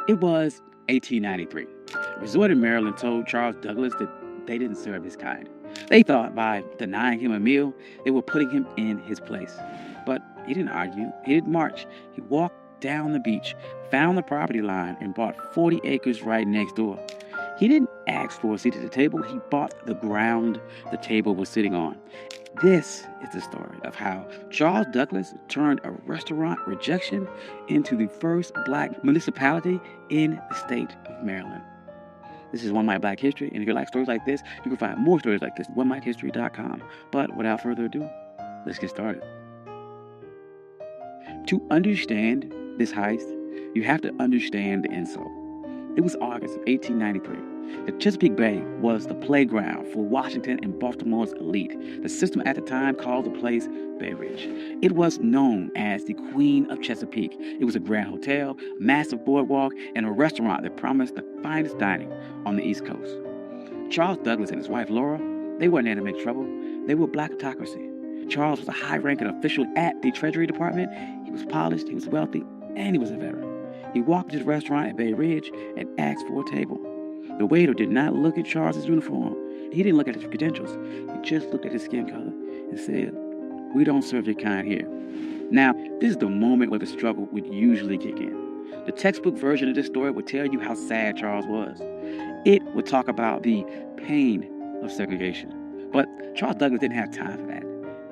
It was 1893. A resort in Maryland told Charles Douglass that they didn't serve his kind. They thought by denying him a meal, they were putting him in his place. But he didn't argue. He didn't march. He walked down the beach, found the property line, and bought 40 acres right next door. He didn't ask for a seat at the table. He bought the ground the table was sitting on. This is the story of how Charles Douglass turned a restaurant rejection into the first black municipality in the state of Maryland. This is One Mike Black History, and if you like stories like this, you can find more stories like this at onemikehistory.com. But without further ado, let's get started. To understand this heist, you have to understand the insult. It was August of 1893. The Chesapeake Bay was the playground for Washington and Baltimore's elite. The system at the time called the place Bay Ridge. It was known as the Queen of Chesapeake. It was a grand hotel, massive boardwalk, and a restaurant that promised the finest dining on the East Coast. Charles Douglass and his wife Laura, they weren't there to make trouble. They were black autocracy. Charles was a high-ranking official at the Treasury Department. He was polished, he was wealthy, and he was a veteran. He walked to the restaurant at Bay Ridge and asked for a table. The waiter did not look at Charles's uniform. He didn't look at his credentials. He just looked at his skin color and said, "We don't serve your kind here." Now, this is the moment where the struggle would usually kick in. The textbook version of this story would tell you how sad Charles was. It would talk about the pain of segregation. But Charles Douglass didn't have time for that.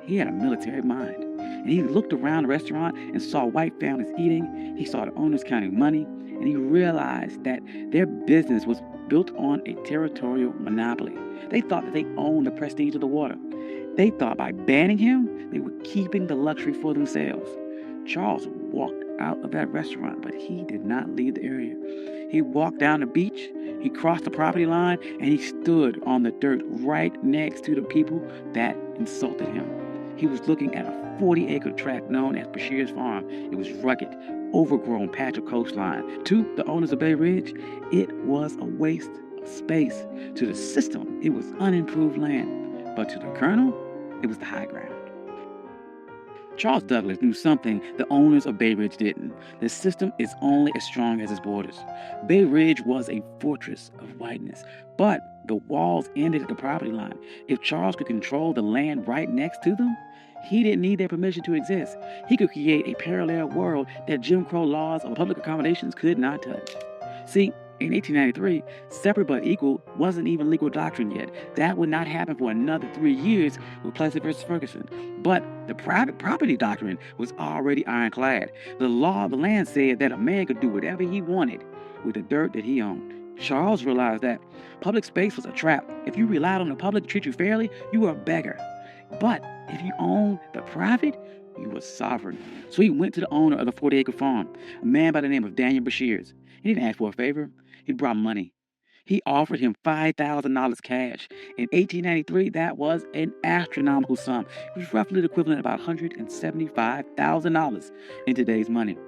He had a military mind. And he looked around the restaurant and saw white families eating. He saw the owners counting money. And he realized that their business was built on a territorial monopoly. They thought that they owned the prestige of the water. They thought by banning him, they were keeping the luxury for themselves. Charles walked out of that restaurant, but he did not leave the area. He walked down the beach, he crossed the property line, and he stood on the dirt right next to the people that insulted him. He was looking at a 40-acre tract known as Bashir's Farm. It was rugged, overgrown patch of coastline. To the owners of Bay Ridge, it was a waste of space. To the system, it was unimproved land. But to the Colonel, it was the high ground. Charles Douglass knew something the owners of Bay Ridge didn't. The system is only as strong as its borders. Bay Ridge was a fortress of whiteness, but the walls ended at the property line. If Charles could control the land right next to them, he didn't need their permission to exist. He could create a parallel world that Jim Crow laws of public accommodations could not touch. See, in 1893, separate but equal wasn't even legal doctrine yet. That would not happen for another 3 years with Plessy versus Ferguson. But the private property doctrine was already ironclad. The law of the land said that a man could do whatever he wanted with the dirt that he owned. Charles realized that public space was a trap. If you relied on the public to treat you fairly, you were a beggar. But if you owned the private, you were sovereign. So he went to the owner of the 40-acre farm, a man by the name of Daniel Bashirs. He didn't ask for a favor. He brought money. He offered him $5,000 cash. In 1893, that was an astronomical sum. It was roughly the equivalent of about $175,000 in today's money.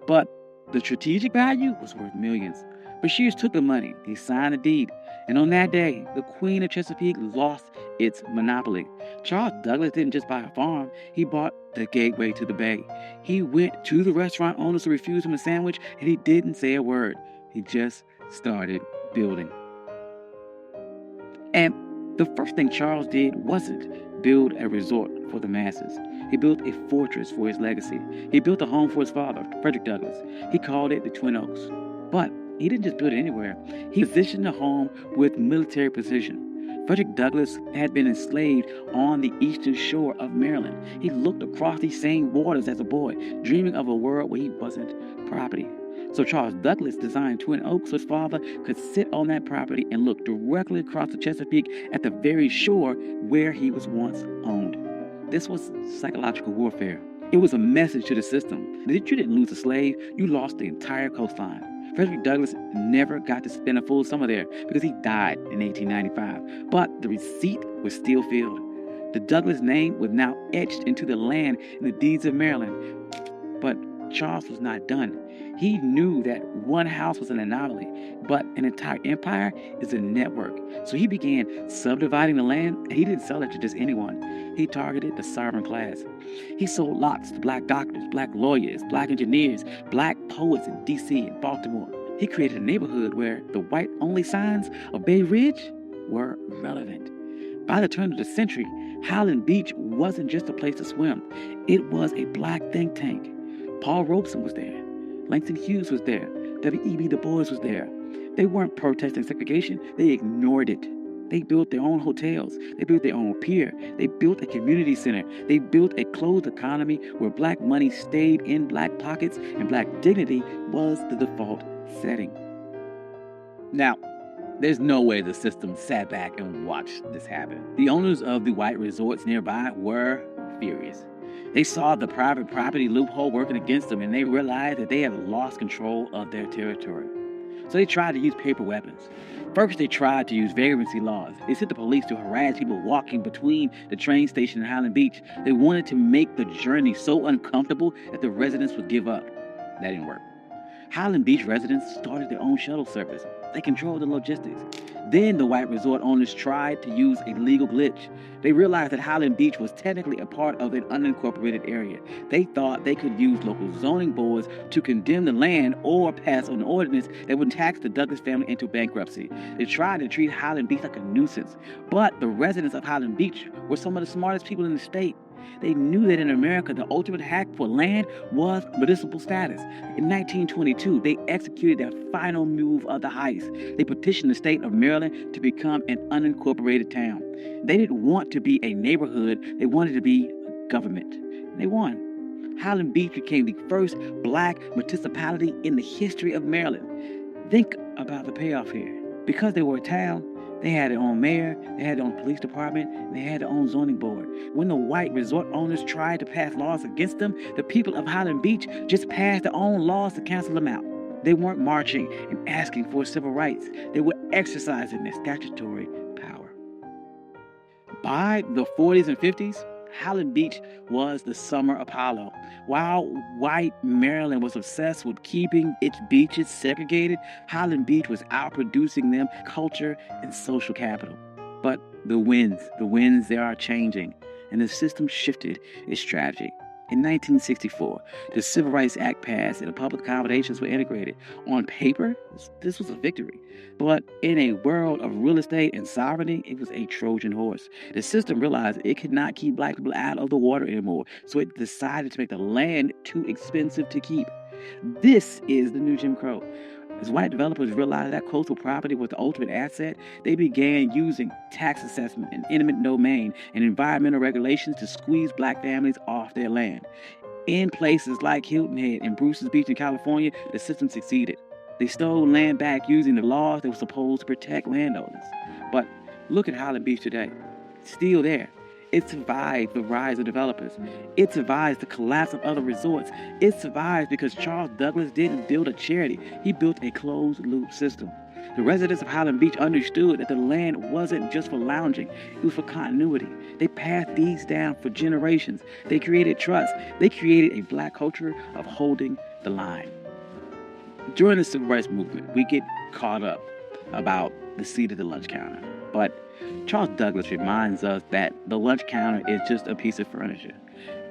But the strategic value was worth millions. Bashirs took the money. He signed the deed. And on that day, the Queen of Chesapeake lost its monopoly. Charles Douglass didn't just buy a farm. He bought the gateway to the bay. He went to the restaurant owners to refuse him a sandwich, and he didn't say a word. He just started building. And the first thing Charles did wasn't build a resort for the masses. He built a fortress for his legacy. He built a home for his father, Frederick Douglass. He called it the Twin Oaks. But he didn't just build it anywhere. He positioned the home with military precision. Frederick Douglass had been enslaved on the eastern shore of Maryland. He looked across these same waters as a boy, dreaming of a world where he wasn't property. So Charles Douglass designed Twin Oaks so his father could sit on that property and look directly across the Chesapeake at the very shore where he was once owned. This was psychological warfare. It was a message to the system that you didn't lose a slave, you lost the entire coastline. Frederick Douglass never got to spend a full summer there because he died in 1895. But the receipt was still filled. The Douglass name was now etched into the land in the deeds of Maryland. But Charles was not done. He knew that one house was an anomaly, but an entire empire is a network. So he began subdividing the land, and he didn't sell it to just anyone. He targeted the sovereign class. He sold lots to black doctors, black lawyers, black engineers, black poets in D.C. and Baltimore. He created a neighborhood where the white-only signs of Bay Ridge were relevant. By the turn of the century, Highland Beach wasn't just a place to swim. It was a black think tank. Paul Robeson was there. Langston Hughes was there. W.E.B. Du Bois was there. They weren't protesting segregation. They ignored it. They built their own hotels. They built their own pier. They built a community center. They built a closed economy where black money stayed in black pockets and black dignity was the default setting. Now, there's no way the system sat back and watched this happen. The owners of the white resorts nearby were furious. They saw the private property loophole working against them, and they realized that they had lost control of their territory. So they tried to use paper weapons. First, they tried to use vagrancy laws. They sent the police to harass people walking between the train station and Highland Beach. They wanted to make the journey so uncomfortable that the residents would give up. That didn't work. Highland Beach residents started their own shuttle service. They controlled the logistics. Then the white resort owners tried to use a legal glitch. They realized that Highland Beach was technically a part of an unincorporated area. They thought they could use local zoning boards to condemn the land or pass an ordinance that would tax the Douglass family into bankruptcy. They tried to treat Highland Beach like a nuisance. But the residents of Highland Beach were some of the smartest people in the state. They knew that in America, the ultimate hack for land was municipal status. In 1922, they executed their final move of the heist. They petitioned the state of Maryland to become an unincorporated town. They didn't want to be a neighborhood. They wanted to be a government. And they won. Highland Beach became the first black municipality in the history of Maryland. Think about the payoff here. Because they were a town, they had their own mayor, they had their own police department, and they had their own zoning board. When the white resort owners tried to pass laws against them, the people of Highland Beach just passed their own laws to cancel them out. They weren't marching and asking for civil rights. They were exercising their statutory power. By the 40s and 50s, Highland Beach was the summer Apollo. While white Maryland was obsessed with keeping its beaches segregated, Highland Beach was outproducing them culture and social capital. But the winds, they are changing, and the system shifted its strategy. In 1964, the Civil Rights Act passed and the public accommodations were integrated. On paper, this was a victory. But in a world of real estate and sovereignty, it was a Trojan horse. The system realized it could not keep black people out of the water anymore, so it decided to make the land too expensive to keep. This is the new Jim Crow. As white developers realized that coastal property was the ultimate asset, they began using tax assessment and eminent domain and environmental regulations to squeeze black families off their land. In places like Hilton Head and Bruce's Beach in California, the system succeeded. They stole land back using the laws that were supposed to protect landowners. But look at Highland Beach today. It's still there. It survived the rise of developers. It survives the collapse of other resorts. It survives because Charles Douglass didn't build a charity. He built a closed-loop system. The residents of Highland Beach understood that the land wasn't just for lounging. It was for continuity. They passed these down for generations. They created trust. They created a black culture of holding the line. During the Civil Rights Movement, we get caught up about the seat at the lunch counter. But Charles Douglass reminds us that the lunch counter is just a piece of furniture,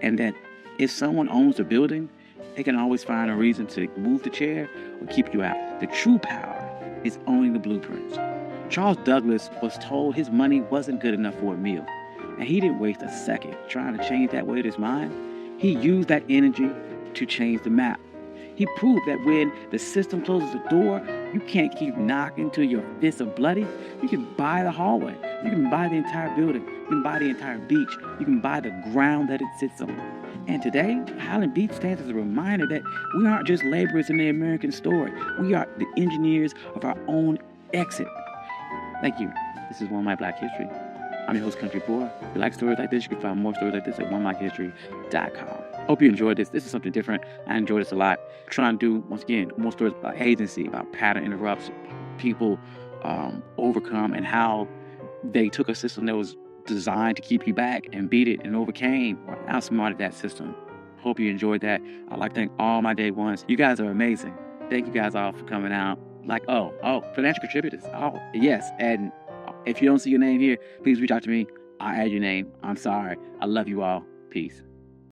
and that if someone owns the building, they can always find a reason to move the chair or keep you out. The true power is owning the blueprints. Charles Douglass was told his money wasn't good enough for a meal, and he didn't waste a second trying to change that with his mind. He used that energy to change the map. He proved that when the system closes the door, you can't keep knocking till your fists are bloody. You can buy the hallway. You can buy the entire building. You can buy the entire beach. You can buy the ground that it sits on. And today, Highland Beach stands as a reminder that we aren't just laborers in the American story. We are the engineers of our own exit. Thank you. This is One My Black History. I'm your host, Country Boy. If you like stories like this, you can find more stories like this at onemyhistory.com. Hope you enjoyed this. This is something different. I enjoyed this a lot. Trying to do, once again, more stories about agency, about pattern interrupts, people overcome, and how they took a system that was designed to keep you back and beat it and overcame or outsmarted that system. Hope you enjoyed that. I'd like to thank all my day ones. You guys are amazing. Thank you guys all for coming out. Financial contributors. Oh, yes. And if you don't see your name here, please reach out to me. I'll add your name. I'm sorry. I love you all. Peace.